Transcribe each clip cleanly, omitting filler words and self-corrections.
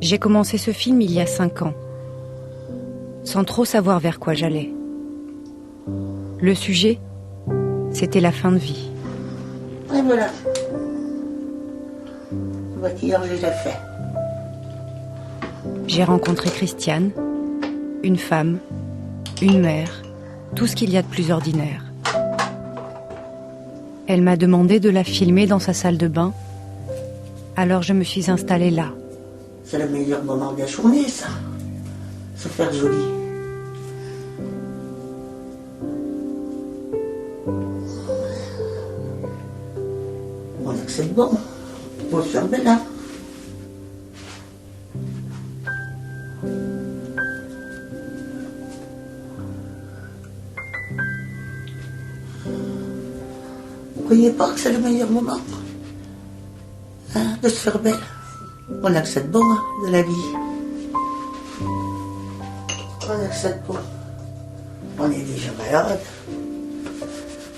J'ai commencé ce film il y a 5 ans, sans trop savoir vers quoi j'allais. Le sujet, c'était la fin de vie. Et voilà. Le maquillage, je l'ai fait. J'ai rencontré Christiane, une femme, une mère, tout ce qu'il y a de plus ordinaire. Elle m'a demandé de la filmer dans sa salle de bain, alors je me suis installée là. C'est le meilleur moment de la journée, ça. Se faire joli. On dit que c'est bon. Faut se faire belle, hein. Vous croyez pas que c'est le meilleur moment, hein, de se faire belle? On a que c'est bon, hein, de la vie. On a que c'est bon. On est déjà malade.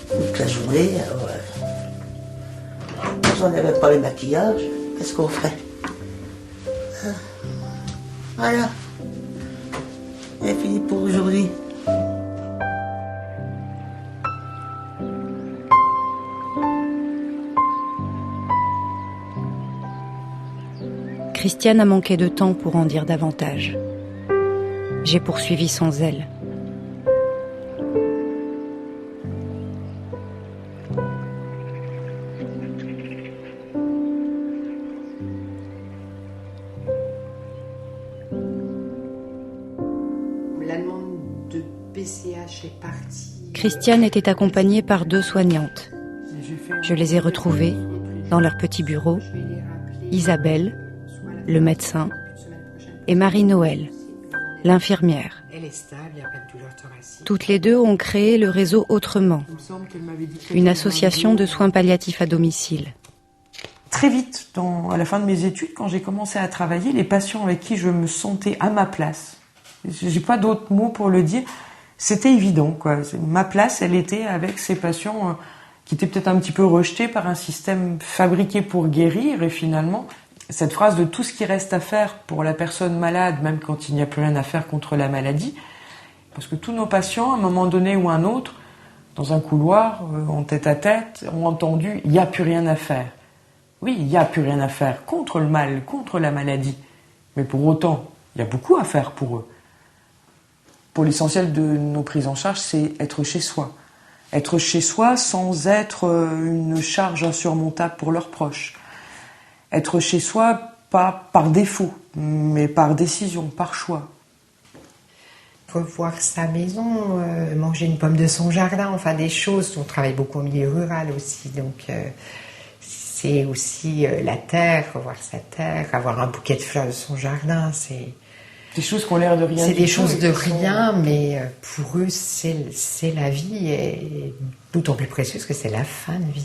Toute la journée, alors... si on n'avait pas le maquillage, qu'est-ce qu'on ferait, hein? Voilà. C'est fini pour aujourd'hui. Christiane a manqué de temps pour en dire davantage. J'ai poursuivi sans elle. La demande de PCH est partie. Christiane était accompagnée par 2 soignantes. Je les ai retrouvées dans leur petit bureau. Isabelle, le médecin, et Marie-Noël, l'infirmière. Toutes les 2 ont créé le réseau Autrement, une association de soins palliatifs à domicile. Très vite, à la fin de mes études, quand j'ai commencé à travailler, les patients avec qui je me sentais à ma place, j'ai pas d'autres mots pour le dire, c'était évident, quoi. Ma place, elle était avec ces patients qui étaient peut-être un petit peu rejetés par un système fabriqué pour guérir, et finalement, cette phrase de tout ce qui reste à faire pour la personne malade, même quand il n'y a plus rien à faire contre la maladie, parce que tous nos patients, à un moment donné ou un autre, dans un couloir, en tête-à-tête, ont entendu « il n'y a plus rien à faire ». Oui, il n'y a plus rien à faire contre le mal, contre la maladie. Mais pour autant, il y a beaucoup à faire pour eux. Pour l'essentiel de nos prises en charge, c'est être chez soi. Être chez soi sans être une charge insurmontable pour leurs proches. Être chez soi, pas par défaut, mais par décision, par choix. Revoir sa maison, manger une pomme de son jardin, enfin des choses. On travaille beaucoup au milieu rural aussi, donc c'est aussi la terre, revoir sa terre, avoir un bouquet de fleurs de son jardin, c'est... Des choses qui ont l'air de rien. C'est des choses de rien, mais pour eux, c'est la vie, et d'autant plus précieuse que c'est la fin de vie.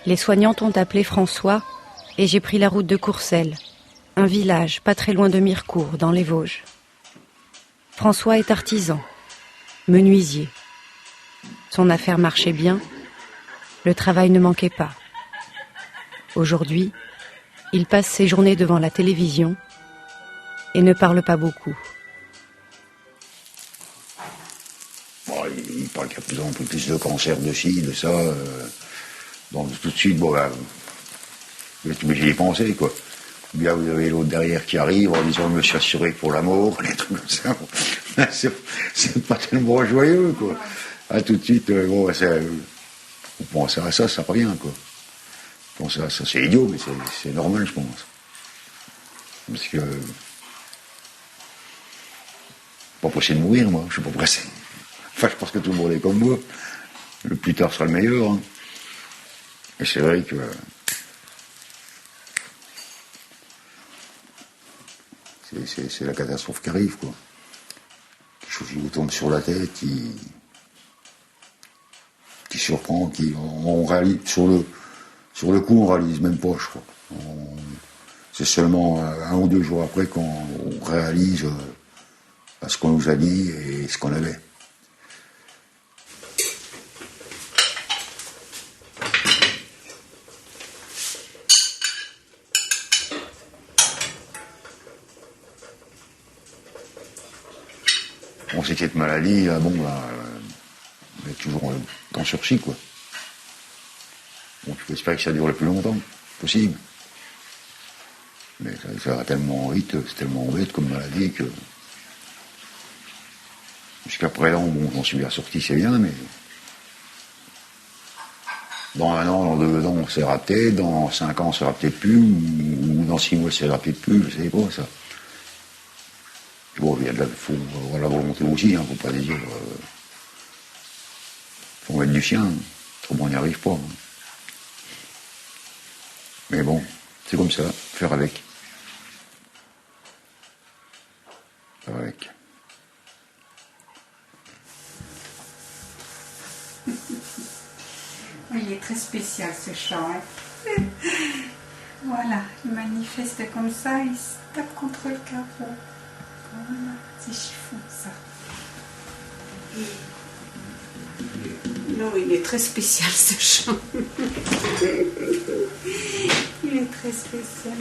Les soignantes ont appelé François et j'ai pris la route de Courcelles, un village pas très loin de Mirecourt, dans les Vosges. François est artisan, menuisier. Son affaire marchait bien, le travail ne manquait pas. Aujourd'hui, il passe ses journées devant la télévision et ne parle pas beaucoup. Bon, il parle qu'il y a de plus en plus de cancer, de ci, de ça. Donc tout de suite, bon, vous êtes obligé d'y penser, quoi. Bien, vous avez l'autre derrière qui arrive en disant « je me suis assuré pour la mort », des trucs comme ça. C'est pas tellement joyeux, quoi. Ah, tout de suite, bon, on pense à ça, ça revient, quoi. On pense à ça, c'est idiot, mais c'est normal, je pense. Parce que... pas pressé de mourir, moi, je suis pas pressé. Enfin, je pense que tout le monde est comme moi. Le plus tard sera le meilleur, hein. Et c'est vrai que... c'est la catastrophe qui arrive, quoi. Quelque chose qui vous tombe sur la tête, qui surprend, on réalise, sur le coup, on réalise même pas, je crois. C'est seulement 1 ou 2 jours après qu'on réalise à ce qu'on nous a dit et ce qu'on avait. On sait que cette maladie, elle est toujours en sursis, quoi. Bon, tu peux espérer que ça dure le plus longtemps possible. Mais ça va tellement vite, c'est tellement bête comme maladie que... Jusqu'à présent, bon, j'en suis bien sorti, c'est bien, mais... Dans 1 an, dans 2 ans, on se verra peut-être, dans 5 ans, on se verra peut-être plus, ou dans 6 mois, on se verra peut-être plus, je sais pas, ça. Bon, il faut avoir la volonté aussi, hein, faut pas dire... faut mettre du sien, autrement on n'y arrive pas. Hein. Mais bon, c'est comme ça, faire avec. Faire avec. Oui, il est très spécial ce chant. Hein. Voilà, il manifeste comme ça, il se tape contre le capot. Voilà, c'est chiffon ça. Non, il est très spécial ce chant. Il est très spécial.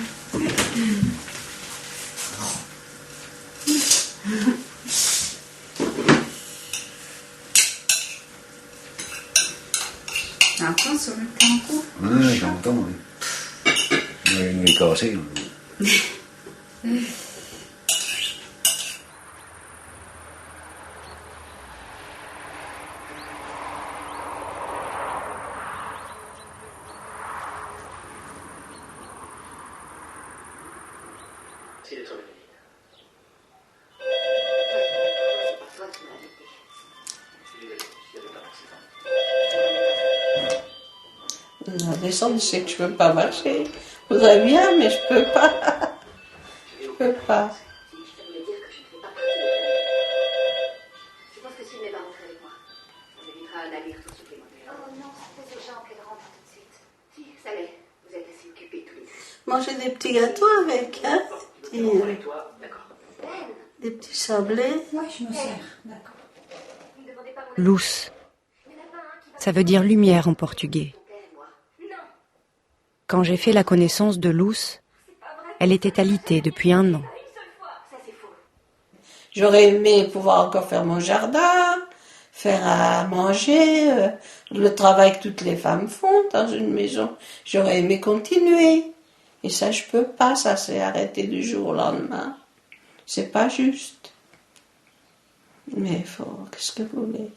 T'entends sur le canco? Ouais, j'entends, oui. Il est cassé. La descente, je sais que je peux pas marcher. Je voudrais bien, mais je peux pas. Je peux pas. Je voulais dire que je ne fais pas partie de... Je pense que s'il n'est pas rentré avec moi, ça m'évitera un aller-retour supplémentaire. Oh non, c'est urgent qu'elle rentre tout de suite. Si, ça l'est. Vous êtes assez occupés tous les deux. Manger des petits gâteaux avec, hein? Avec toi, d'accord. Des petits sablés. Oui, je me sers, d'accord. Ne me demandez pas mon Luz, Il y en a pas un qui va... ça veut dire lumière en portugais. moi. Non, Quand j'ai fait la connaissance de Luz, elle était alitée depuis 1 an. une seule fois. Ça, c'est faux. J'aurais aimé pouvoir encore faire mon jardin, faire à manger, le travail que toutes les femmes font dans une maison. J'aurais aimé continuer. Et ça, je peux pas. Ça s'est arrêté du jour au lendemain. C'est pas juste. Mais qu'est-ce que vous voulez?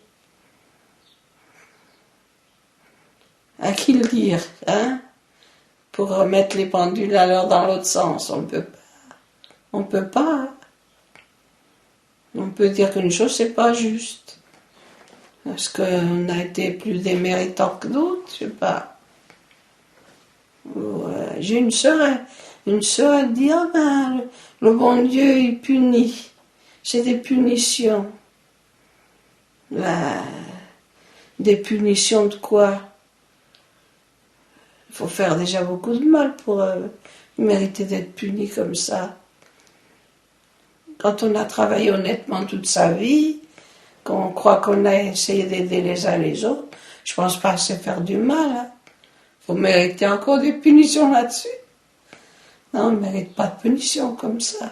À qui le dire, hein? Pour remettre les pendules à l'heure dans l'autre sens, on peut pas. On peut pas. On peut dire qu'une chose, c'est pas juste. Parce qu'on a été plus déméritants que d'autres, je sais pas. J'ai une sœur, elle dit, ah ben, le bon Dieu, il punit. C'est des punitions. Des punitions de quoi? Il faut faire déjà beaucoup de mal pour mériter d'être puni comme ça. Quand on a travaillé honnêtement toute sa vie, qu'on croit qu'on a essayé d'aider les uns les autres, je pense pas que c'est faire du mal. Hein. Faut mériter encore des punitions là-dessus. Non, on ne mérite pas de punition comme ça.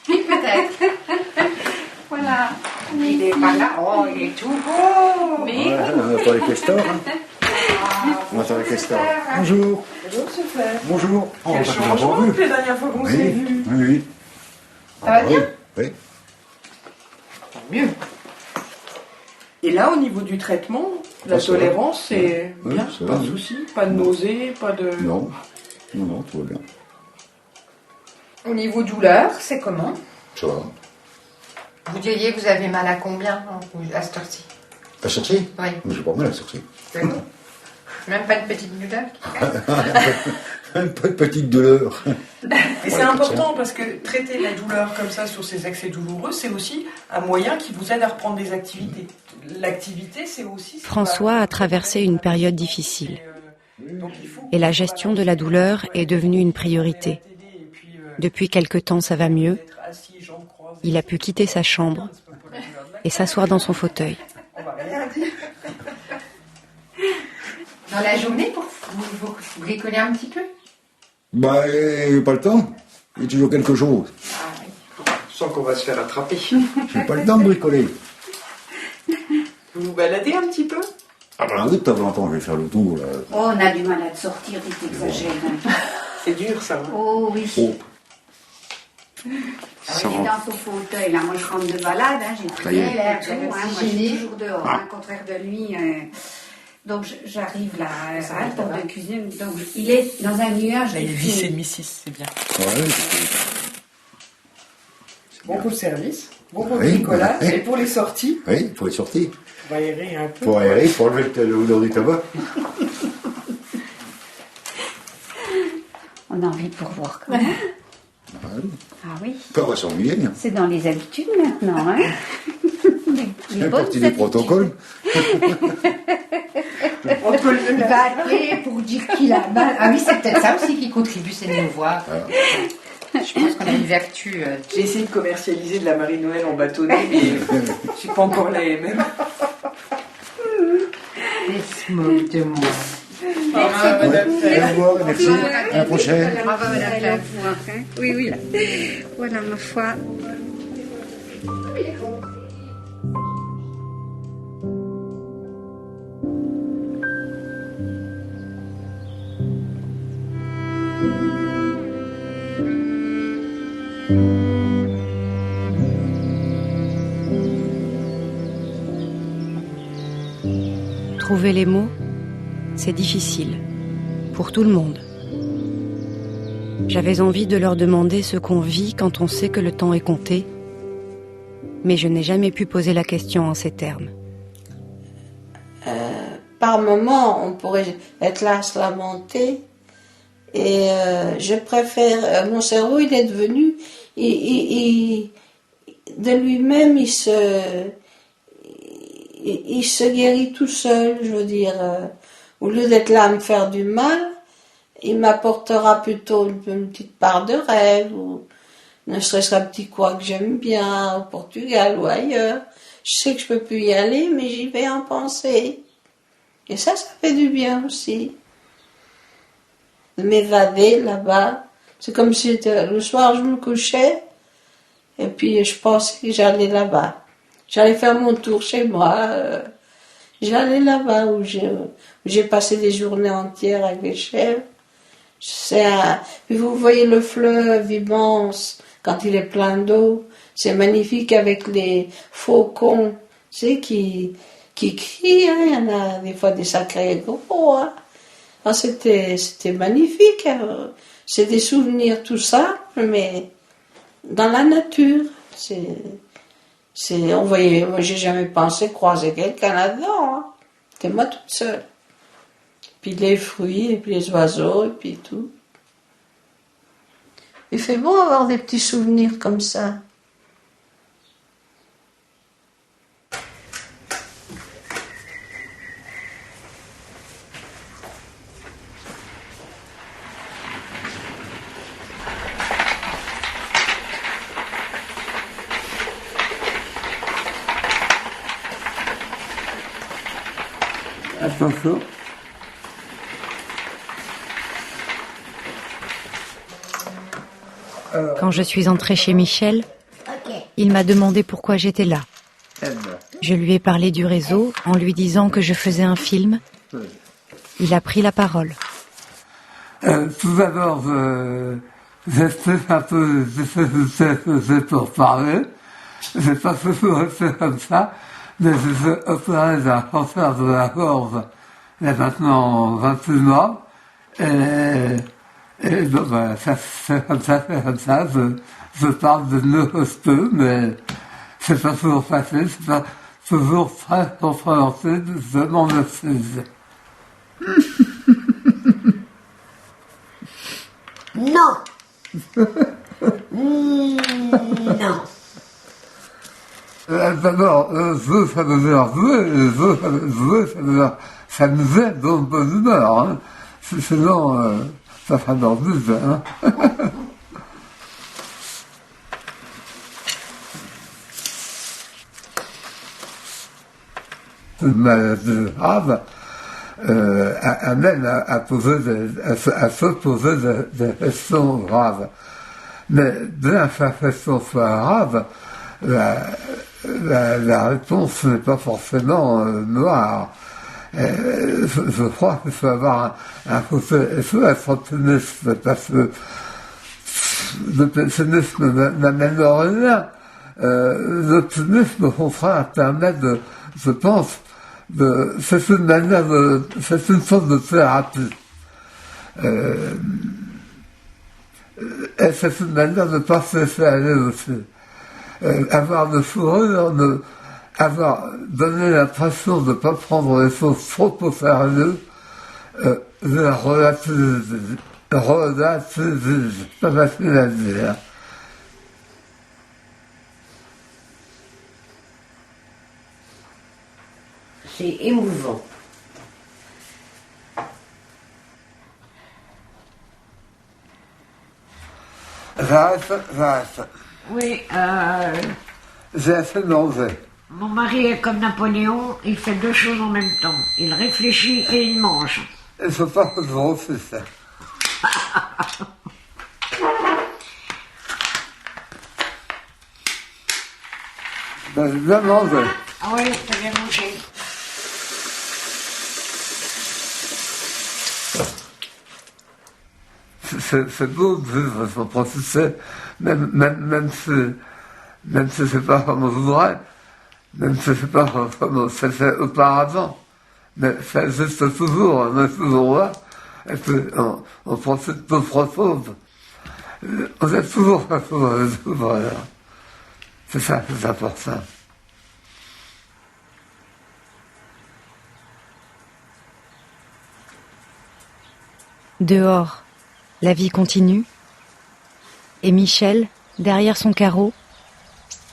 Peut-être. Voilà. Il est pas là. Oh, il est tout beau. Mais On attend les castors, hein. On attend les castors. Bonjour. Bonjour, super. Bonjour. Oh, Quel bah, changement vu. depuis la dernière fois qu'on s'est Oui, vu. oui, oui. Ça va bien? Oui. Tant mieux. Et là, au niveau du traitement, la Ça va. tolérance, c'est Oui, bien, ça pas va, de oui. soucis, pas de nausées, pas de... Non, tout va bien. Au niveau douleur, c'est comment? Ça va. Vous diriez que vous avez mal à combien à cette heure-ci? La sortie? Oui. Mais j'ai pas mal à la sortie. C'est bon. Même pas de petite douleur. Même pas de petite douleur. Et c'est important parce que traiter la douleur comme ça sur ces accès douloureux, c'est aussi un moyen qui vous aide à reprendre des activités. L'activité, c'est aussi... François a traversé une période difficile. Et la gestion de la douleur est devenue une priorité. Depuis quelque temps, ça va mieux. Il a pu quitter sa chambre et s'asseoir dans son fauteuil. Dans la journée, vous bricolez un petit peu? Bah, pas le temps. Il y a toujours quelque chose. Je sens qu'on va se faire attraper. J'ai pas le temps de bricoler. Vous vous baladez un petit peu? Ah bah oui, de temps en temps, je vais faire le tour, là. Oh, on a du mal à te sortir, tu t'exagères. C'est dur, ça. Oh oui. Oh. Ça va. Dans son fauteuil, là, moi je rentre de balade, hein, j'ai Ça y est. très l'air de moi je suis toujours dehors, hein, contraire de lui. Donc j'arrive là, à la porte de cuisine, donc il est dans un nuage. Là, il est vissé de mi-6, c'est bien. Ouais, C'est bon pour le service, bon pour le Oui, bricolage, ouais. et pour les sorties, oui, il faut être sorti. on va aérer un peu. Pour aérer, il faut enlever l'odeur du tabac. On a envie de pourvoir quand même. Ah oui. Pas va s'ennuyer. Hein. C'est dans les habitudes maintenant, hein. C'est partie du protocole. Il va appeler pour dire qu'il a mal. Ah oui, c'est peut-être ça aussi qui contribue, c'est de nous voir. Je pense qu'on a une vertu. J'ai essayé de commercialiser de la Marie-Noël en bâtonnet, mais je suis pas encore la MM. Il se moque de moi. Merci. Au revoir, merci. À la prochaine. Bravo, madame Claire. Oui, oui. Voilà, ma foi. Trouver les mots, c'est difficile, pour tout le monde. J'avais envie de leur demander ce qu'on vit quand on sait que le temps est compté, mais je n'ai jamais pu poser la question en ces termes. Par moment, on pourrait être là à se lamenter. Et je préfère... mon cerveau, il est devenu... de lui-même, il se guérit tout seul, je veux dire. Au lieu d'être là à me faire du mal, il m'apportera plutôt une petite part de rêve, ou ne serait-ce qu'un petit coin que j'aime bien, au Portugal ou ailleurs. Je sais que je peux plus y aller, mais j'y vais en pensée. Et ça fait du bien aussi. De m'évader là-bas. C'est comme si le soir je me couchais, et puis je pensais que j'allais là-bas. J'allais faire mon tour chez moi. J'allais là-bas où j'ai passé des journées entières avec les chèvres. Puis vous voyez le fleuve immense quand il est plein d'eau. C'est magnifique avec les faucons, tu sais, qui crient. Hein. Il y en a des fois des sacrés gros. Hein. Alors c'était magnifique. Hein. C'est des souvenirs tout simples, mais dans la nature. On voyait, moi j'ai jamais pensé croiser quelqu'un là-dedans. Hein. C'était moi toute seule. Puis les fruits, et puis les oiseaux, et puis tout. Il fait bon avoir des petits souvenirs comme ça. Attention. Quand je suis entrée chez Michel, il m'a demandé pourquoi j'étais là. Je lui ai parlé du réseau en lui disant que je faisais un film. Il a pris la parole. Tout d'abord, j'essaie un peu pour parler. J'ai pas toujours été comme ça, mais je suis opéré d'un cancer de la gorge il y a maintenant 28 mois. Et donc, voilà, c'est comme ça. Je parle de neurosteux, mais c'est pas toujours facile, c'est pas toujours très compréhensible, je m'en excuse. Non. Non. D'abord, ça veut dire jouer, ça veut dire s'amuser dans une bonne humeur. Hein. Sinon, ça sera normal. Hein. Une maladie grave amène à se poser des questions graves. Mais bien que la question soit grave, la réponse n'est pas forcément noire. Je crois qu'il faut avoir un côté, il faut être optimiste, parce que le pessimisme n'amène rien. L'optimisme, au contraire, permet de, je pense, c'est une manière c'est une sorte de thérapie. Et c'est une manière de ne pas se laisser aller aussi. Avoir le sourire, donner l'impression de ne pas prendre les choses trop au sérieux, relativiser. C'est pas facile à dire. C'est émouvant. J'arrête. Oui, J'ai assez mangé. mon mari est comme Napoléon, il fait deux choses en même temps. Il réfléchit et il mange. Il ne faut pas que je refuse ça. Ben, j'ai bien mangé. Ah oui, t'as bien mangé. C'est beau de vivre, il faut profiter, même si c'est pas comme on voudrait, même si c'est pas comme c'était auparavant. Mais ça existe toujours, on est toujours là, et puis on profite de notre chose. On est toujours là. C'est ça, c'est important. Dehors, la vie continue. Et Michel, derrière son carreau,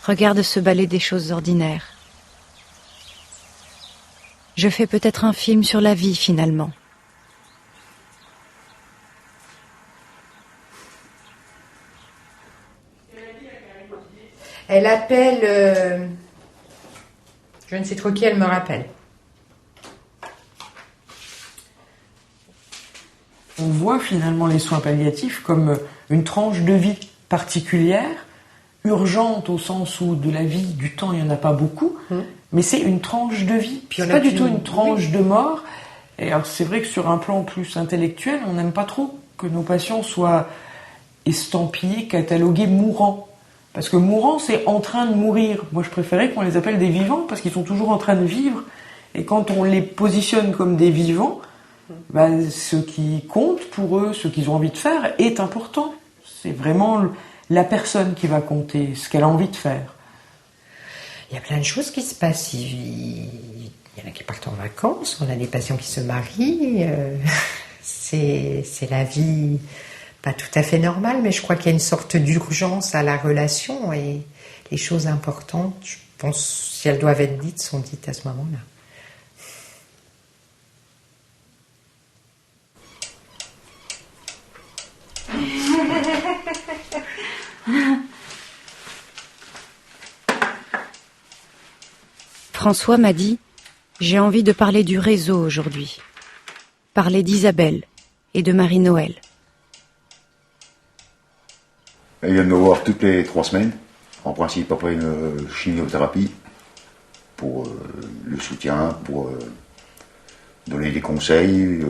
regarde se balayer des choses ordinaires. Je fais peut-être un film sur la vie, finalement. Elle appelle... je ne sais trop qui elle me rappelle. On voit finalement les soins palliatifs comme une tranche de vie particulière, urgente au sens où de la vie, du temps, il n'y en a pas beaucoup, mais c'est une tranche de vie. Puis c'est pas du tout une tranche de mort. Et alors c'est vrai que sur un plan plus intellectuel, on n'aime pas trop que nos patients soient estampillés, catalogués mourants. Parce que mourant, c'est en train de mourir. Moi, je préférais qu'on les appelle des vivants, parce qu'ils sont toujours en train de vivre. Et quand on les positionne comme des vivants, ben, ce qui compte pour eux, ce qu'ils ont envie de faire, est important. C'est vraiment la personne qui va compter, ce qu'elle a envie de faire. Il y a plein de choses qui se passent. Il y en a qui partent en vacances, on a des patients qui se marient. C'est la vie pas tout à fait normale, mais je crois qu'il y a une sorte d'urgence à la relation et les choses importantes, je pense, si elles doivent être dites, sont dites à ce moment-là. François m'a dit « J'ai envie de parler du réseau aujourd'hui. Parler d'Isabelle et de Marie-Noël. » Elle vient me voir toutes les 3 semaines, en principe après une chimiothérapie, pour le soutien, pour donner des conseils,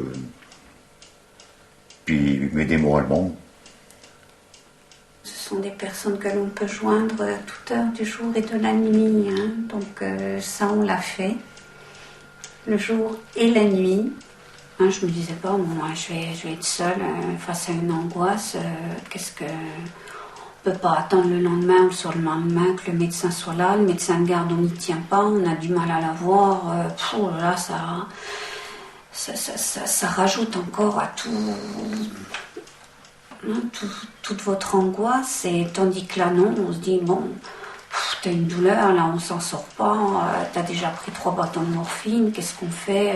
puis m'aider moralement. Ce sont des personnes que l'on peut joindre à toute heure du jour et de la nuit. Hein. Donc ça, on l'a fait. Le jour et la nuit. Hein, je me disais pas, moi, je vais être seule face à une angoisse. Qu'est-ce que... On ne peut pas attendre le lendemain ou le surlendemain que le médecin soit là. Le médecin de garde, on n'y tient pas. On a du mal à la voir. Là, ça rajoute encore à toute votre angoisse. Et tandis que là, non, on se dit, bon, t'as une douleur, là, on s'en sort pas, t'as déjà pris 3 bâtons de morphine, qu'est-ce qu'on fait?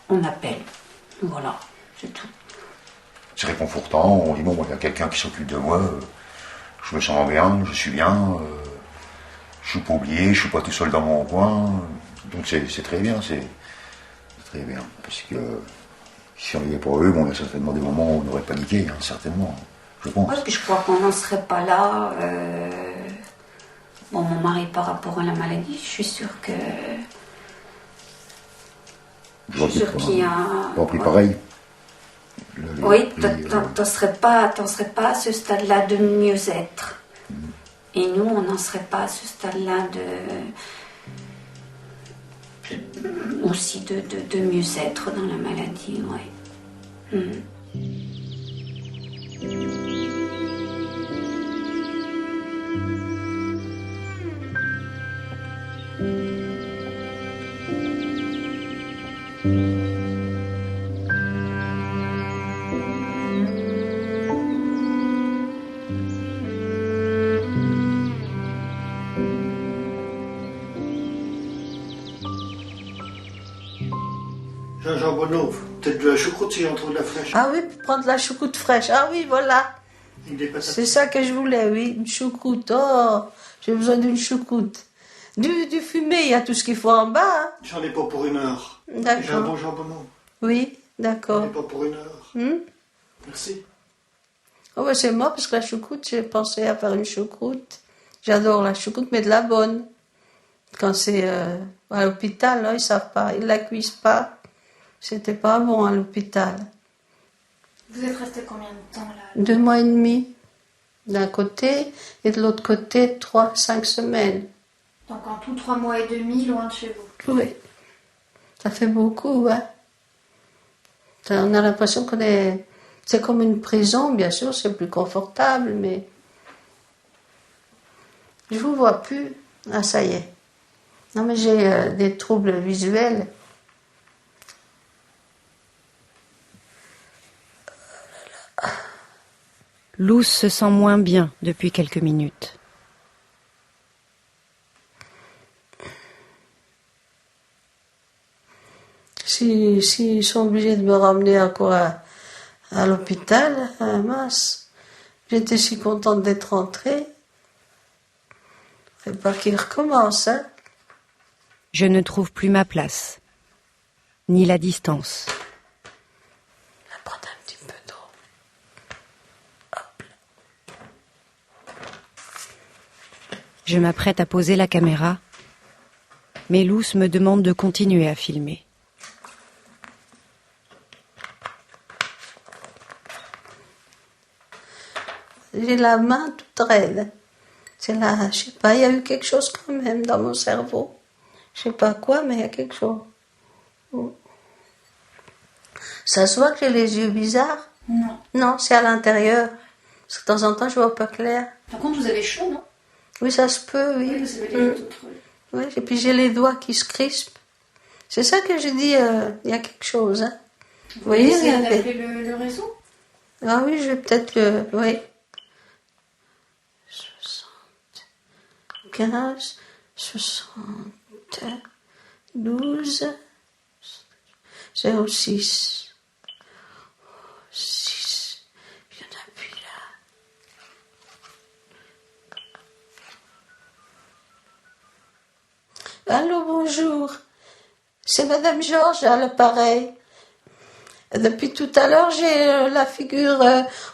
On appelle. Voilà, c'est tout. C'est réconfortant, on dit bon, il y a quelqu'un qui s'occupe de moi, je me sens bien, je suis bien, je suis pas oublié, je suis pas tout seul dans mon coin, donc c'est très bien, c'est très bien, parce que si on n'y avait pas eux, bon, il y a certainement des moments où on aurait paniqué, hein, certainement, je pense. Ouais, puis je crois qu'on n'en serait pas là. Bon, mon mari par rapport à la maladie, je suis sûre que... Je suis sûre qu'il y a... Pas pris pareil. Oui, t'en serais pas à ce stade-là de mieux-être. Et nous, on n'en serait pas à ce stade-là aussi de mieux-être dans la maladie, oui. Jean Bonneau, peut-être de la choucroute si j'en trouve de la fraîche. Ah oui, prendre de la choucroute fraîche. Ah oui, voilà. C'est ça que je voulais, oui, une choucroute. Oh, j'ai besoin d'une choucroute. Du fumé, il y a tout ce qu'il faut en bas. Hein. J'en ai pas pour 1 heure. D'accord. J'ai un bon jambonneau. Oui, d'accord. J'en ai pas pour 1 heure. Merci. Oh, ben c'est moi, parce que la choucroute, j'ai pensé à faire une choucroute. J'adore la choucroute, mais de la bonne. Quand c'est à l'hôpital, là, ils savent pas, ils la cuisent pas. C'était pas bon à l'hôpital. Vous êtes resté combien de temps là? 2 mois et demi d'un côté, et de l'autre côté, 5 semaines. Donc en tout 3 mois et demi loin de chez vous. Oui, ça fait beaucoup, hein. On a l'impression qu'on est... C'est comme une prison, bien sûr, c'est plus confortable, mais... Je vous vois plus. Ah, ça y est. Non, mais j'ai des troubles visuels. Luce se sent moins bien depuis quelques minutes. Si ils sont obligés de me ramener encore à l'hôpital, mince, j'étais si contente d'être rentrée. Faut pas qu'ils recommencent, hein. Je ne trouve plus ma place, ni la distance. Je vais prendre un petit peu d'eau. Je m'apprête à poser la caméra, mais Luce me demande de continuer à filmer. J'ai la main toute raide. C'est là, je sais pas, il y a eu quelque chose quand même dans mon cerveau. Je sais pas quoi, mais il y a quelque chose. Ça se voit que j'ai les yeux bizarres? Non. Non, c'est à l'intérieur. Parce que de temps en temps, je vois pas clair. Par contre, vous avez chaud, non? Oui, ça se peut, oui. Oui, vous avez les autres. Oui, et puis j'ai les doigts qui se crispent. C'est ça que je dis, il y a quelque chose. Hein. Vous voyez, essayez d'appeler le réseau? Ah oui, je vais peut-être oui. 75, 72, 06. 6. Il y en a plus là. Allô, bonjour. C'est Madame Georges à l'appareil. Depuis tout à l'heure, j'ai la figure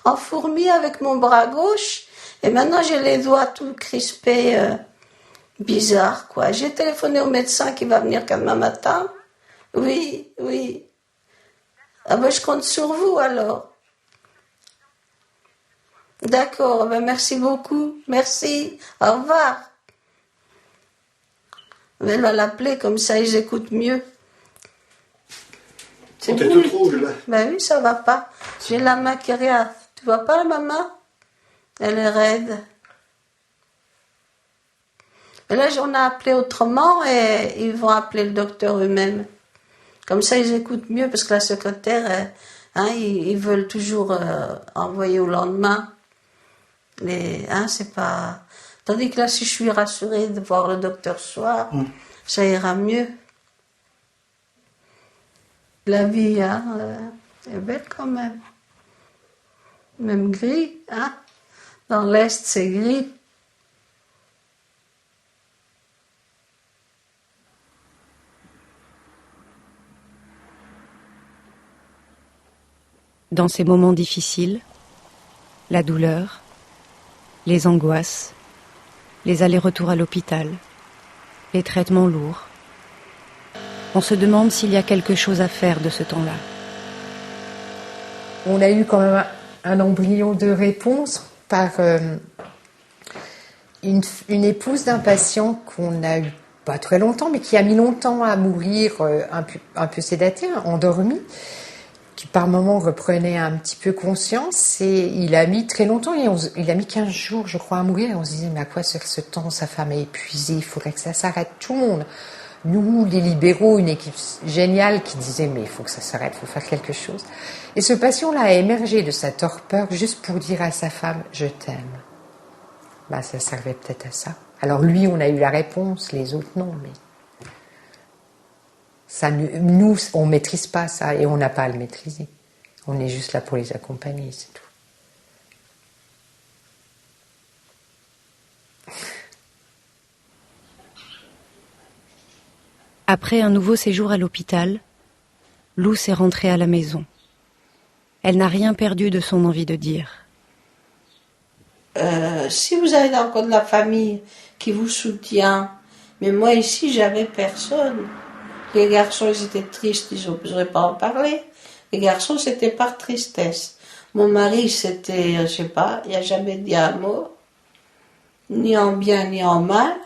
en fourmi avec mon bras gauche. Et maintenant, j'ai les doigts tout crispés. Bizarre, quoi. J'ai téléphoné au médecin qui va venir demain matin. Oui, oui. Ah ben, je compte sur vous, alors. D'accord, ben merci beaucoup. Merci. Au revoir. Elle va l'appeler, comme ça, ils écoutent mieux. C'est toute rouge, là. Ben oui, ça va pas. J'ai la main qui regarde. Tu vois pas, maman? Elle est raide. Et là, on a appelé autrement et ils vont appeler le docteur eux-mêmes. Comme ça, ils écoutent mieux, parce que la secrétaire, ils veulent toujours envoyer au lendemain. C'est pas... Tandis que là, si je suis rassurée de voir le docteur ce soir, ça ira mieux. La vie, est belle quand même. Même gris, Dans l'Est, c'est gris. Dans ces moments difficiles, la douleur, les angoisses, les allers-retours à l'hôpital, les traitements lourds, on se demande s'il y a quelque chose à faire de ce temps-là. On a eu quand même un embryon de réponse par une épouse d'un patient qu'on a eu pas très longtemps, mais qui a mis longtemps à mourir, un peu sédaté, endormi, qui par moments reprenait un petit peu conscience, et il a mis très longtemps, il a mis 15 jours, je crois, à mourir, et on se disait, mais à quoi sert ce temps, sa femme est épuisée, il faudrait que ça s'arrête, tout le monde. Nous, les libéraux, une équipe géniale qui disait, mais il faut que ça s'arrête, il faut faire quelque chose. Et ce patient-là a émergé de sa torpeur juste pour dire à sa femme, je t'aime. Ça servait peut-être à ça. Alors lui, on a eu la réponse, les autres non, mais ça, nous, on ne maîtrise pas ça, et on n'a pas à le maîtriser. On est juste là pour les accompagner, c'est tout. Après un nouveau séjour à l'hôpital, Lou s'est rentrée à la maison. Elle n'a rien perdu de son envie de dire. Si vous avez encore de la famille qui vous soutient, mais moi ici, j'avais personne. Les garçons, ils étaient tristes, ils n'oseraient pas en parler. Les garçons, c'était par tristesse. Mon mari, c'était, je sais pas, il n'a jamais dit un mot, ni en bien ni en mal.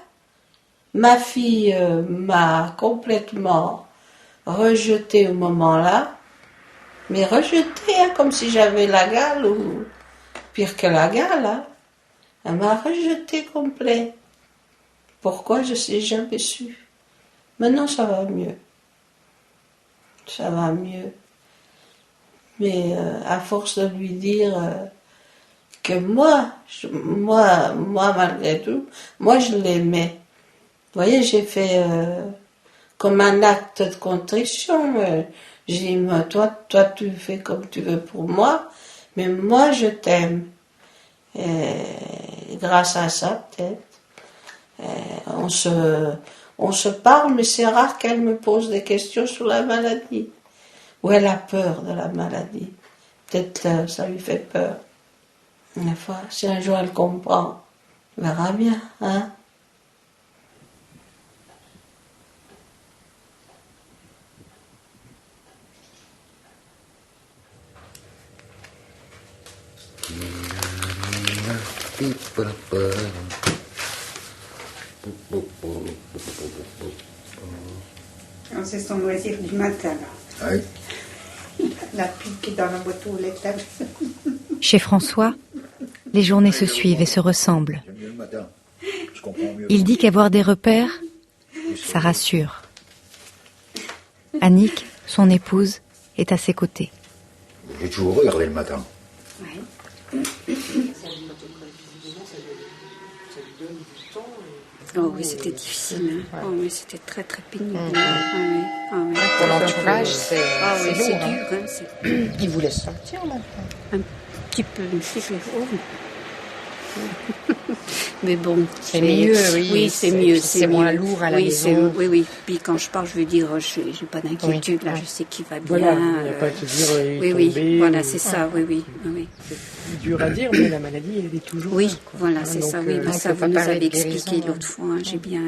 Ma fille m'a complètement rejetée au moment-là, mais rejetée, comme si j'avais la gale, ou pire que la gale. Elle m'a rejetée complet. Pourquoi, je ne sais jamais su. Maintenant, ça va mieux. Ça va mieux. Mais à force de lui dire que moi, malgré tout, moi, je l'aimais. Vous voyez, j'ai fait comme un acte de contrition. J'ai dit, toi, tu fais comme tu veux pour moi, mais moi, je t'aime. Et grâce à ça, peut-être, on se parle, mais c'est rare qu'elle me pose des questions sur la maladie. Ou elle a peur de la maladie. Peut-être ça lui fait peur. Une fois, si un jour elle comprend, on verra bien, C'est son loisir du matin, là. Oui. La pile qui est dans la boîte aux lettres. Chez François, les journées se suivent et se ressemblent. Il dit qu'avoir des repères, ça rassure. Annick, son épouse, est à ses côtés. J'ai toujours regardé le matin. Oui. Oh oui, c'était difficile. Oh oui, c'était très très pénible. Pour l'entourage, c'est dur. Hein, il voulait sortir maintenant. Un petit peu. Oh. Mais bon, c'est mieux, oui. Oui, c'est mieux. C'est moins lourd à la maison. Oui. Puis quand je parle, je veux dire, je n'ai pas d'inquiétude. Oui. Là, je sais qu'il va bien. Voilà, il n'y a pas à te dire oui. Voilà, c'est ça. Oui. C'est dur à dire, mais la maladie, elle est toujours là. Voilà, c'est ça. Oui, ça vous nous avez expliqué l'autre fois. J'ai bien,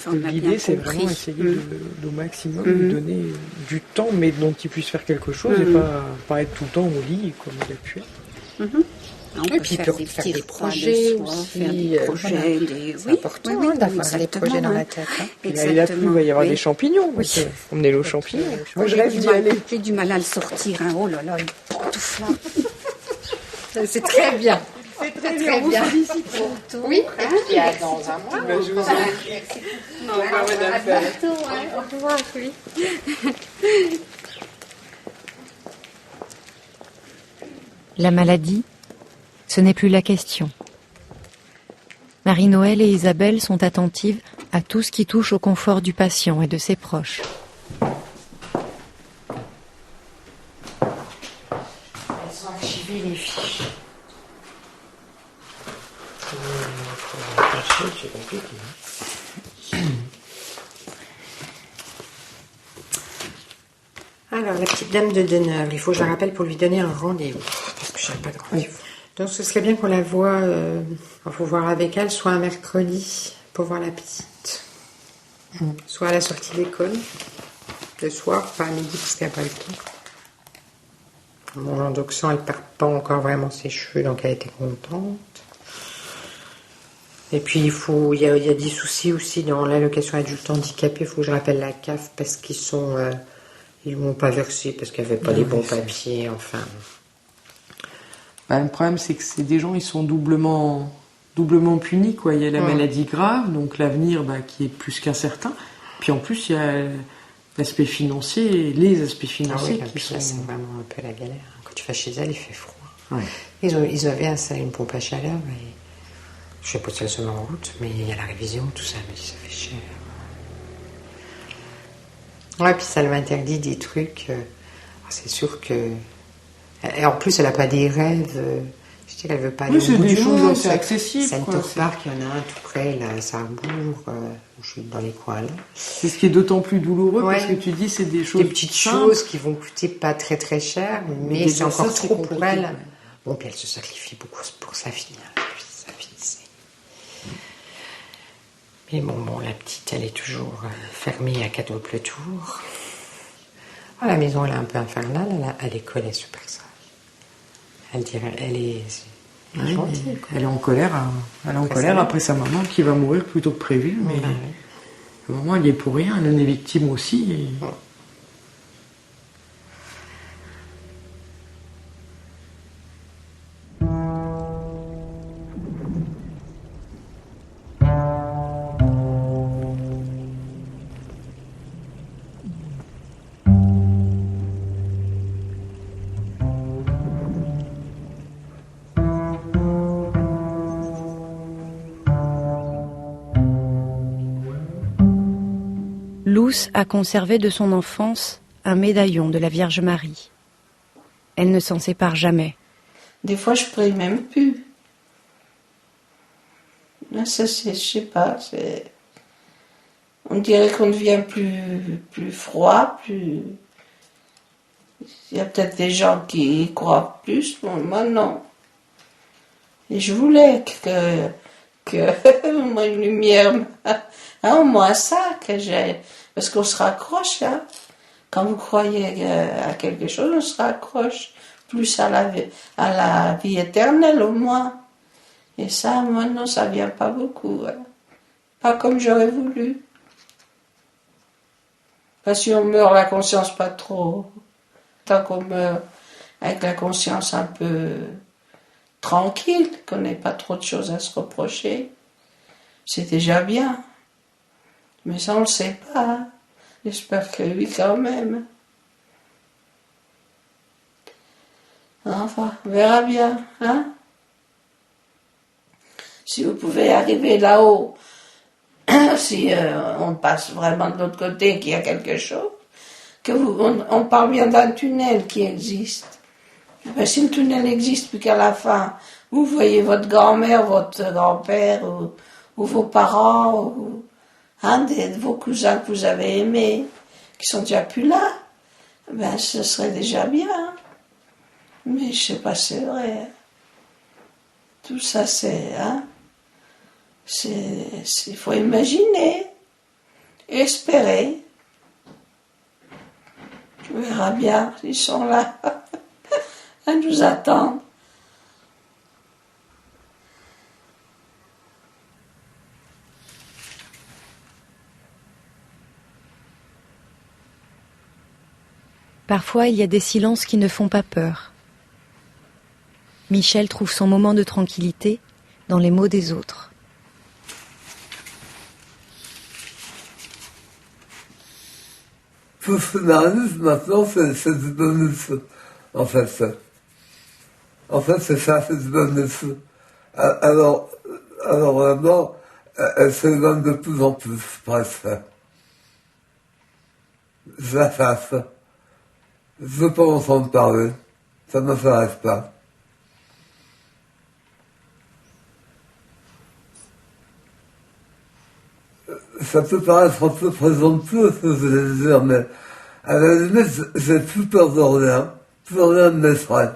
on a bien compris. L'idée, c'est vraiment essayer au maximum de donner du temps, mais dont il puisse faire quelque chose et pas être tout le temps au lit comme il a pu être. Et puis faire des projets aussi. Faire des projets, c'est important d'avoir des projets dans la tête. Et là, il a plu, il va y avoir des champignons. Emmener aux champignons. Moi, je rêve d'y aller. J'ai du mal à le sortir. Oh là là, il est tout flat. C'est très bien. C'est très bien, on vous sollicite pour tout. Oui, et puis dans un mois. Je vous en prie. Au revoir, madame Pelle. Au revoir, oui. La maladie, ce n'est plus la question. Marie-Noël et Isabelle sont attentives à tout ce qui touche au confort du patient et de ses proches. Elles sont archivées, les fiches. C'est compliqué. Alors, la petite dame de Deneuve, il faut que je la rappelle pour lui donner un rendez-vous, parce que je n'ai pas de rendez-vous. Donc, ce serait bien qu'on la voie, il faut voir avec elle, soit un mercredi, pour voir la petite, soit à la sortie d'école, le soir, pas à midi, parce qu'elle n'a pas le temps. Mon endoxan, elle ne perd pas encore vraiment ses cheveux, donc elle était contente. Et puis, il y a des soucis aussi dans l'allocation adulte handicapé, il faut que je rappelle la CAF, parce qu'ils sont... ils ne m'ont pas versé parce qu'il n'y avait pas les bons papiers, enfin. Bah, le problème, c'est que c'est des gens, ils sont doublement punis, quoi. Il y a la maladie grave, donc l'avenir qui est plus qu'incertain. Puis en plus, il y a l'aspect financier, les aspects financiers qui sont... Là, c'est vraiment un peu la galère. Quand tu vas chez elle, il fait froid. Ouais. Ils avaient installé une pompe à chaleur, et je sais pas si elle se met en route, mais il y a la révision, tout ça, mais ça fait cher. Ouais, puis ça lui interdit des trucs. C'est sûr que... Et en plus, elle n'a pas des rêves. Je sais qu'elle ne veut pas aller au bout du monde. C'est accessible. Center Park, il y en a un tout près, là, à Sarrebourg, je suis dans les coins, là. C'est ce qui est d'autant plus douloureux, parce que tu dis, c'est des choses... Des petites choses qui vont coûter pas très très cher, mais c'est encore trop pour elle. Ouais. Bon, puis elle se sacrifie beaucoup pour sa fille. Hein. Sa fille, c'est... Mais bon, la petite, elle est toujours fermée à quadruple tour. À la maison, elle est un peu infernale. À l'école, elle est super sage. Elle dirait, elle est gentille. Elle est en colère, après sa maman qui va mourir plus tôt que prévu. Mais la maman, elle y est pour rien. Elle en est victime aussi. Et... Luce a conservé de son enfance un médaillon de la Vierge Marie. Elle ne s'en sépare jamais. Des fois, je prie même plus. Là, ça, je sais pas, on dirait qu'on devient plus froid, plus... Il y a peut-être des gens qui y croient plus, moi non. Et je voulais que moi, une lumière, au moins ça, que j'ai... Parce qu'on se raccroche, hein. Quand vous croyez à quelque chose, on se raccroche plus à la vie éternelle, au moins. Et ça, moi, non, ça vient pas beaucoup. Hein. Pas comme j'aurais voulu. Parce que si on meurt la conscience pas trop, tant qu'on meurt avec la conscience un peu tranquille, qu'on n'ait pas trop de choses à se reprocher, c'est déjà bien. Mais ça, on le sait pas. Hein. J'espère que oui, quand même. Enfin, on verra bien. Hein? Si vous pouvez arriver là-haut, si on passe vraiment de l'autre côté, qu'il y a quelque chose, on parle bien d'un tunnel qui existe. Ben, si le tunnel existe, puis qu'à la fin, vous voyez votre grand-mère, votre grand-père, ou vos parents, ou de vos cousins que vous avez aimés, qui sont déjà plus là, ben ce serait déjà bien. Mais je sais pas, c'est vrai. Tout ça, c'est... Hein, il faut imaginer, espérer. On verra bien, ils sont là, à nous attendre. Parfois, il y a des silences qui ne font pas peur. Michel trouve son moment de tranquillité dans les mots des autres. Tout ce qui m'arrive maintenant, c'est du bonus, en fait. En fait, c'est ça, c'est du bonus. Alors la mort, elle s'éloigne de plus en plus, presque. Je la fasse. Je veux pas entendre parler. Ça ne m'intéresse pas. Ça peut paraître un peu présomptueux, ce que je vais dire, mais à la limite, j'ai plus peur de rien. Plus rien ne m'effraie.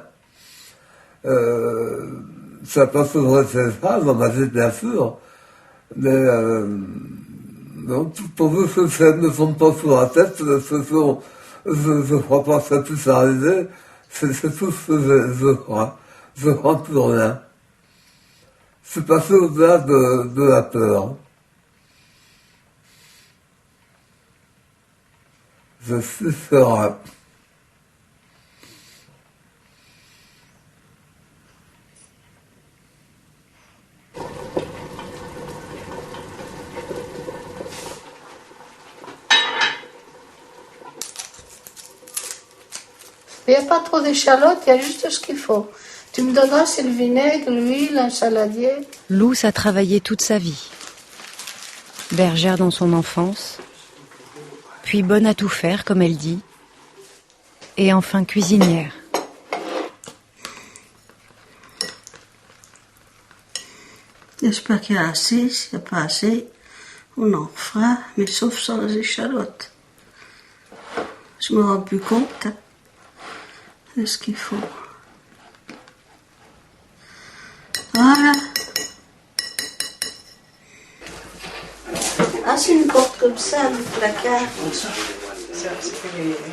Ça n'a pas toujours été ça dans ma vie, bien sûr. Mais non, pourvu que ça ne me tombe pas sur la tête, je ne crois pas que ça puisse arriver. C'est tout ce que je crois. Je crois plus rien. C'est passé au-delà de la peur. Je suis serein. Il n'y a pas trop d'échalotes, il y a juste ce qu'il faut. Tu me donneras, c'est le vinaigre, l'huile, un saladier. Luce a travaillé toute sa vie. Bergère dans son enfance, puis bonne à tout faire, comme elle dit, et enfin cuisinière. J'espère qu'il y a assez. S'il n'y a pas assez, on en fera, mais sauf sans les échalotes. Je me rends plus compte de ce qu'il faut. Voilà. Ah, c'est une porte comme ça, du placard.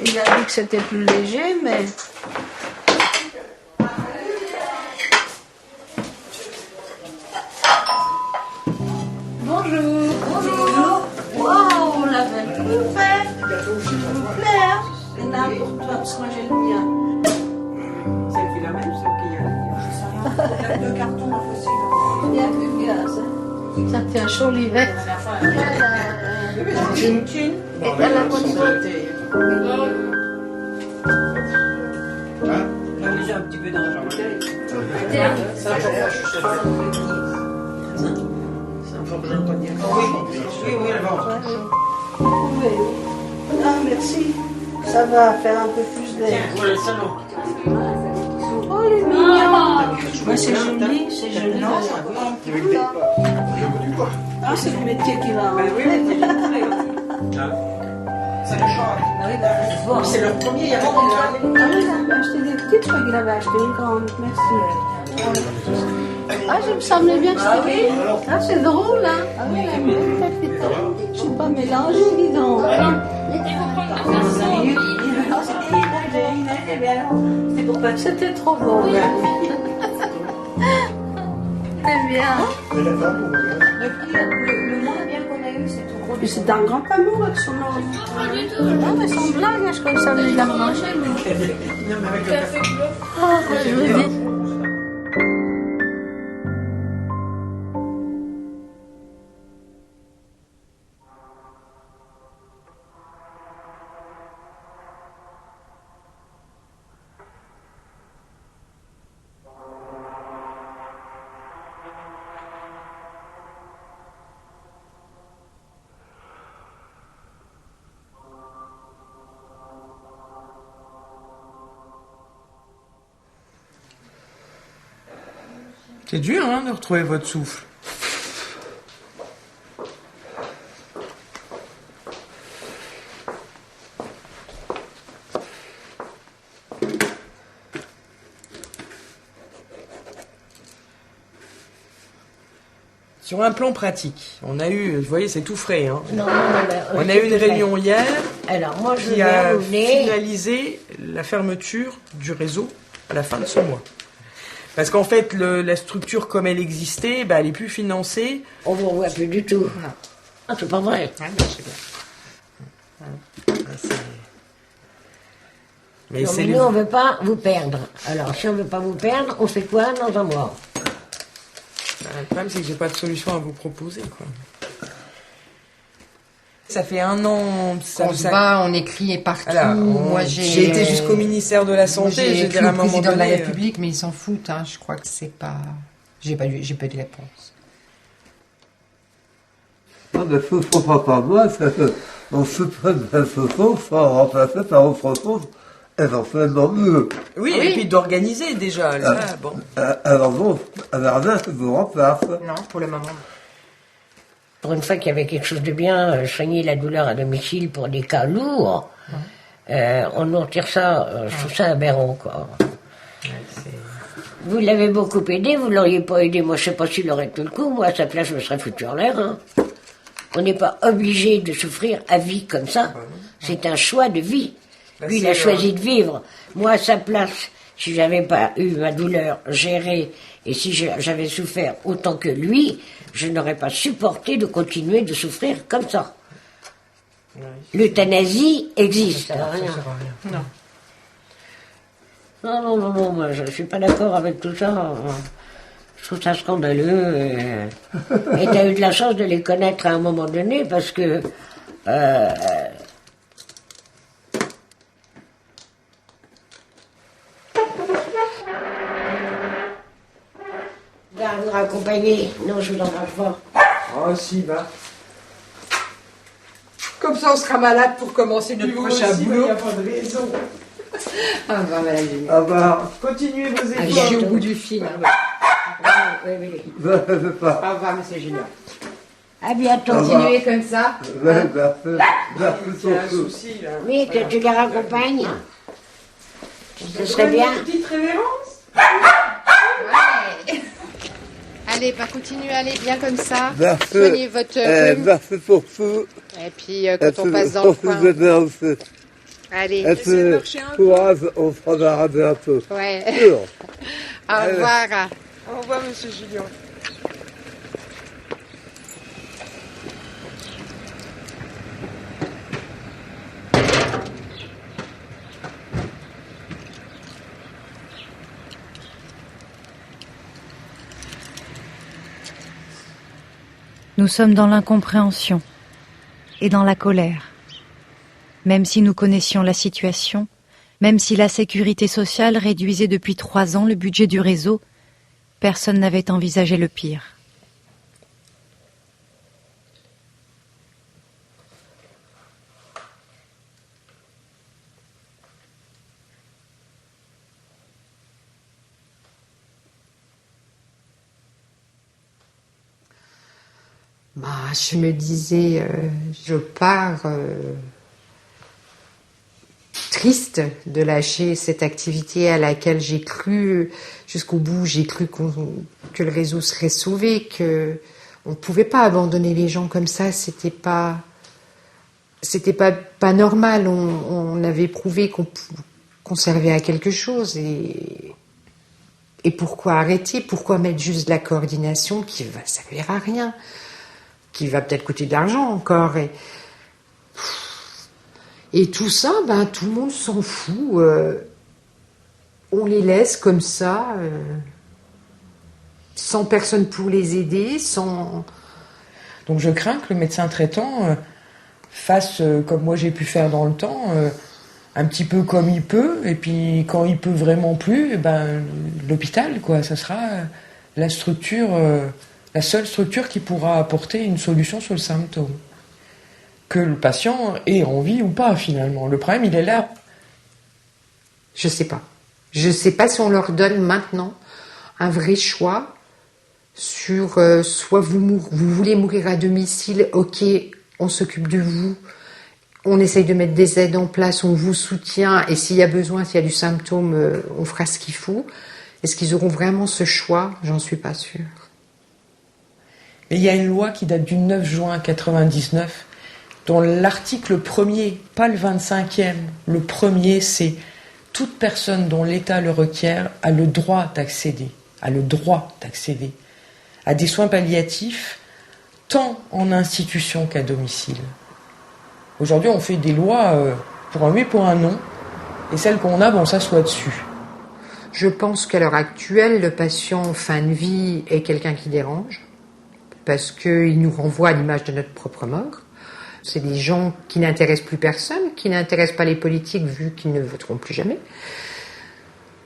Il a dit que c'était plus léger, mais... Bonjour. Bonjour. Wow, la belle poupée. S'il vous plaît, hein. C'est là pour toi, parce que moi j'ai le mien. C'est la même, c'est qu'il y a. Il y a 2 cartons de fossiles. Il n'y a plus de gaz, hein. Ça tient chaud l'hiver. Une. Et t'as la bonne santé. J'ai déjà un petit peu dans la bouteille. Ça faut que je le connaisse. Oui, elle va. Ah, merci. Ça va faire un peu plus d'air. Tiens, voilà le salon. Oh, il est mignon. Ouais, c'est joli, c'est joli. Ah, c'est le métier qu'il a. C'est le choix. C'est le premier, il y a Il avait acheté des petites, je crois qu'il avait acheté une grande. Merci. Ah, je me semblais bien que c'était. Ah, c'est drôle, hein. Ah oui, la petite. Je ne suis pas mélangée, dis donc. C'était trop beau. C'était bien. Le moins bien qu'on a eu, c'est tout gros. C'est un grand amour avec son nom. Ah, mais son blague, je crois que ça veut la manger. Ah, je vous dis. C'est dur, hein, de retrouver votre souffle. Sur un plan pratique, on a eu, vous voyez, c'est tout frais. Hein. Non, on a eu une réunion hier Alors, moi, je qui vais a rouler. finalisé la fermeture du réseau à la fin de ce mois. Parce qu'en fait, la structure comme elle existait, bah, elle n'est plus financée. On ne voit plus du tout. Ah, c'est pas vrai. Ah, bien, c'est bien. Mais Non, c'est mais nous, on ne veut pas vous perdre. Alors, si on ne veut pas vous perdre, on fait quoi dans un mois? Le problème, c'est que j'ai pas de solution à vous proposer, quoi. Ça fait 1 an... On se bat, on écrit partout. Voilà, Moi, j'ai été jusqu'au ministère de la Santé. J'ai J'ai écrit dit à un au moment président de la donné... République, mais ils s'en foutent. Hein. Je crois que c'est pas... J'ai pas eu de réponse. Ah, mais ce ne sera pas moi, on se prenne de ce sens, sans remplacer par autre chose, éventuellement mieux. Oui, et puis d'organiser déjà. Là, bon. Alors bon, rien ne vous remplace. Non, pour le moment. Pour une fois qu'il y avait quelque chose de bien, soigner la douleur à domicile pour des cas lourds, on nous retire ça, je trouve ça aberrant, quoi. Vous l'avez beaucoup aidé, vous l'auriez pas aidé, moi je sais pas s'il aurait tout le coup, moi à sa place je me serais foutu en l'air. Hein. On n'est pas obligé de souffrir à vie comme ça, c'est un choix de vie. Lui il a choisi de vivre, moi à sa place, si j'avais pas eu ma douleur gérée, et si j'avais souffert autant que lui, je n'aurais pas supporté de continuer de souffrir comme ça. L'euthanasie existe. Non. Non, moi je ne suis pas d'accord avec tout ça. Je trouve ça scandaleux. Et tu as eu de la chance de les connaître à un moment donné parce que... Vous raccompagner. Non, je vous engage pas. Oh, si, va. Comme ça, on sera malade pour commencer notre prochain boulot. Il n'y a pas de raison. Ah bah, madame Julien. Ah bah, continuez vos efforts. Je suis au bout du fil. Hein. Oui. je ne sais pas. Au revoir, monsieur Julien. À bientôt. Continuez comme ça. Merci Il y a un souci, là. Oui, que tu les raccompagnes. Ce serait bien. Une petite révérence. Ouais. Allez, continuez, allez bien comme ça. Merci. Soignez votre rhume. Merci pour tout. Et puis quand on passe dans le coin. Allez. Courage, on se reverra bientôt. Ouais. Sûr. Au revoir. Au revoir, monsieur Julien. Nous sommes dans l'incompréhension et dans la colère. Même si nous connaissions la situation, même si la sécurité sociale réduisait depuis 3 ans le budget du réseau, personne n'avait envisagé le pire. Bah, je me disais, je pars triste de lâcher cette activité à laquelle j'ai cru jusqu'au bout. J'ai cru que le réseau serait sauvé, que on pouvait pas abandonner les gens comme ça. C'était pas normal. On avait prouvé qu'on servait à quelque chose et pourquoi arrêter? Pourquoi mettre juste de la coordination qui va servir à rien? Qui va peut-être coûter de l'argent encore. Et tout ça, tout le monde s'en fout. On les laisse comme ça, sans personne pour les aider, sans... Donc je crains que le médecin traitant fasse comme moi j'ai pu faire dans le temps, un petit peu comme il peut, et puis quand il peut vraiment plus, l'hôpital, quoi, ça sera la structure... la seule structure qui pourra apporter une solution sur le symptôme. Que le patient ait envie ou pas, finalement. Le problème, il est là. Je sais pas. Je sais pas si on leur donne maintenant un vrai choix sur soit vous voulez mourir à domicile, ok, on s'occupe de vous, on essaye de mettre des aides en place, on vous soutient, et s'il y a besoin, s'il y a du symptôme, on fera ce qu'il faut. Est-ce qu'ils auront vraiment ce choix? J'en suis pas sûre. Et il y a une loi qui date du 9 juin 1999, dont l'article 1er, pas le 25e, le 1er, c'est « Toute personne dont l'État le requiert a le droit d'accéder à des soins palliatifs, tant en institution qu'à domicile. » Aujourd'hui, on fait des lois pour un oui, pour un non. Et celles qu'on a, on s'assoit dessus. Je pense qu'à l'heure actuelle, le patient en fin de vie est quelqu'un qui dérange, parce qu'il nous renvoie à l'image de notre propre mort. C'est des gens qui n'intéressent plus personne, qui n'intéressent pas les politiques vu qu'ils ne voteront plus jamais.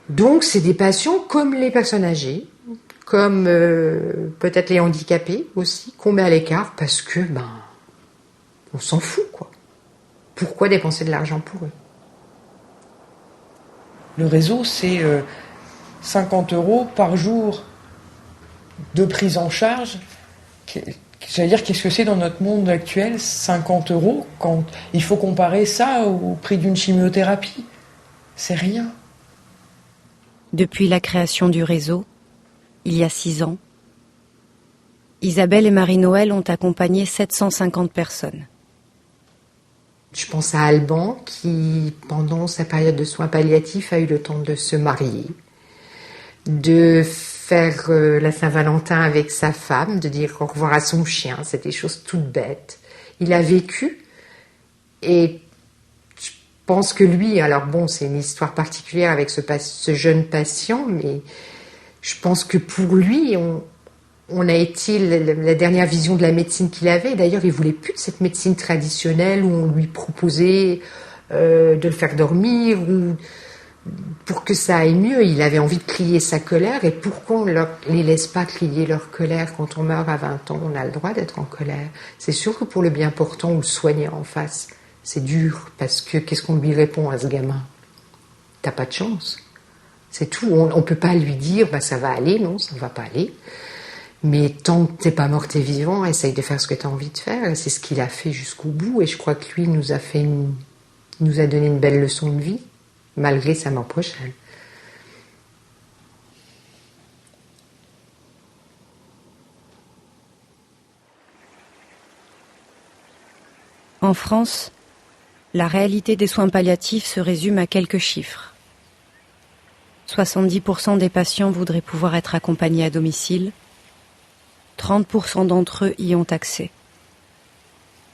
Donc c'est des patients comme les personnes âgées, comme peut-être les handicapés aussi, qu'on met à l'écart parce que, on s'en fout, quoi. Pourquoi dépenser de l'argent pour eux ? Le réseau, c'est 50 € par jour de prise en charge. J'allais dire, qu'est-ce que c'est dans notre monde actuel, 50 € quand il faut comparer ça au prix d'une chimiothérapie ? C'est rien. Depuis la création du réseau, il y a 6 ans, Isabelle et Marie-Noël ont accompagné 750 personnes. Je pense à Alban qui, pendant sa période de soins palliatifs, a eu le temps de se marier, de faire la Saint-Valentin avec sa femme, de dire au revoir à son chien. C'est des choses toutes bêtes. Il a vécu et je pense que lui, alors bon, c'est une histoire particulière avec ce jeune patient, mais je pense que pour lui, on a été la dernière vision de la médecine qu'il avait. D'ailleurs, il voulait plus de cette médecine traditionnelle où on lui proposait de le faire dormir ou pour que ça aille mieux. Il avait envie de crier sa colère. Et pourquoi on ne les laisse pas crier leur colère quand on meurt à 20 ans ? On a le droit d'être en colère. C'est sûr que pour le bien portant ou le soignant en face, c'est dur parce que qu'est-ce qu'on lui répond à ce gamin ? T'as pas de chance. C'est tout. On ne peut pas lui dire ça va aller. Non, ça ne va pas aller. Mais tant que t'es pas mort, t'es vivant, essaye de faire ce que t'as envie de faire. Et c'est ce qu'il a fait jusqu'au bout. Et je crois que lui nous a donné une belle leçon de vie, malgré sa mort prochaine. En France, la réalité des soins palliatifs se résume à quelques chiffres. 70% des patients voudraient pouvoir être accompagnés à domicile. 30% d'entre eux y ont accès.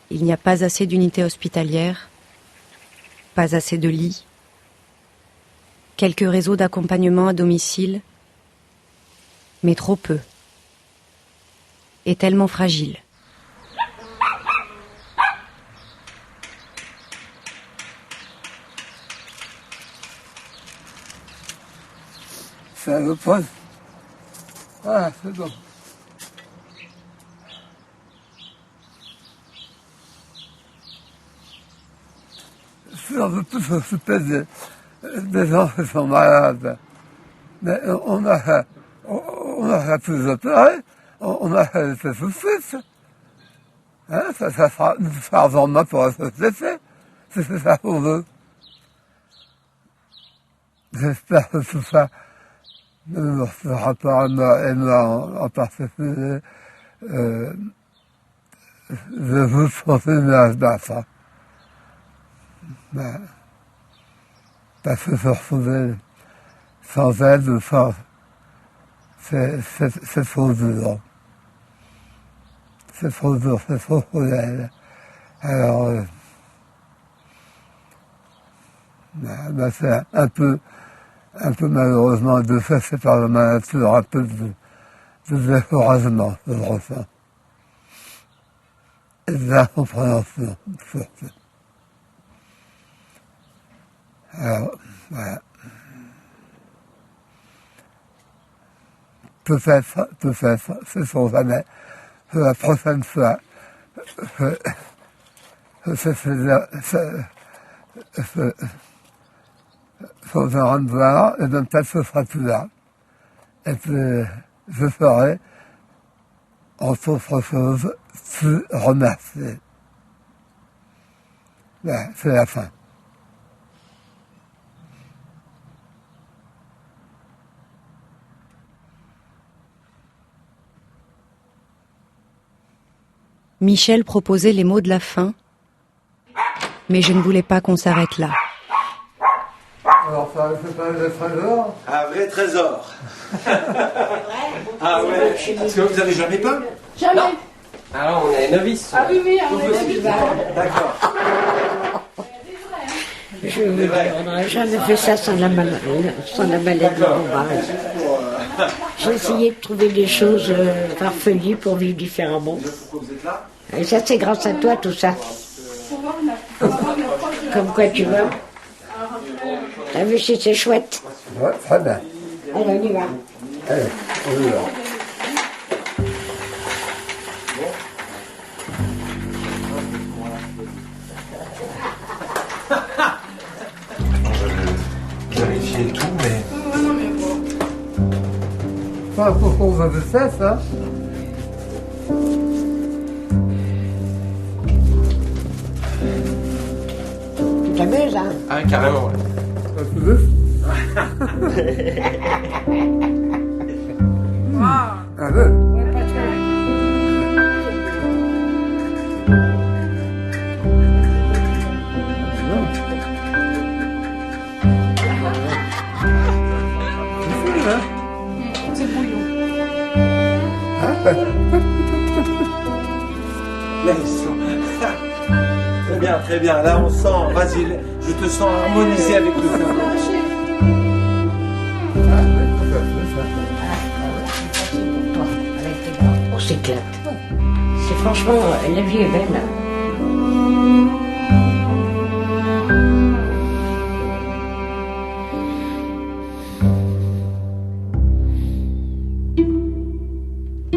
Il n'y a pas assez d'unités hospitalières, pas assez de lits, quelques réseaux d'accompagnement à domicile, mais trop peu, et tellement fragiles. Ça me pose. Ah, c'est bon. On veut tous s'occuper des gens qui sont malades. Mais on a fait plus opérer, on a fait des soucis. Ça sera vraiment pour la société. C'est ça qu'on veut. J'espère que tout ça ne me fera pas en particulier. Je veux continuer à se battre. Parce que se retrouver sans aide, c'est trop dur. C'est trop dur, c'est trop cruel. Alors, c'est un peu malheureusement de fait, c'est par ma nature, un peu de découragement, je ressens. Et de l'incompréhension, surtout. Alors, voilà. Peut-être, ce sont jamais. La prochaine fois, faut se rendre voir, et même peut-être ce sera plus là. Et puis, je ferai, entre autres choses, se remercier. Voilà, c'est la fin. Michel proposait les mots de la fin, mais je ne voulais pas qu'on s'arrête là. Alors, ça c'est pas le trésor ? Un vrai trésor. Ah ouais. Parce que vous avez jamais peint ? Jamais. Non. Alors on est novice. Ah oui, on est novice. D'accord. Je veux dire, on n'aurait jamais fait ça sans la maladie bombage. J'ai essayé de trouver des choses farfelues pour vivre différemment. Et ça, c'est grâce à toi, tout ça. Comme quoi, tu vois. T'as vu si c'est chouette? Ouais, très bien. Allez, on y va. Allez, on y va. Vérifier tout, mais... Pourquoi vous avez fait ça? Tu t'amuses, hein? Ah, carrément, ouais. Ça te veut? Ah ouais. C'est bouillon. Là, ils sont... Très bien, très bien. Là, on sent... Vas-y, je te sens harmonisé avec le feu. On s'éclate. C'est franchement, la vie est belle.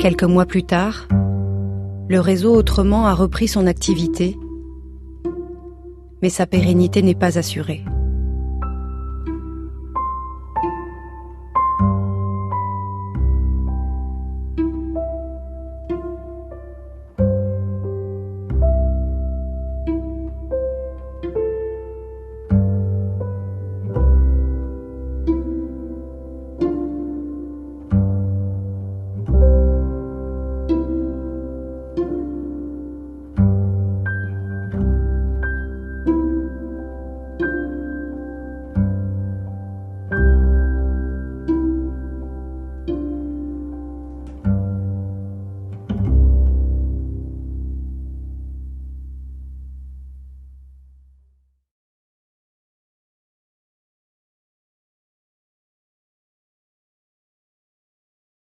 Quelques mois plus tard, le réseau Autrement a repris son activité, mais sa pérennité n'est pas assurée.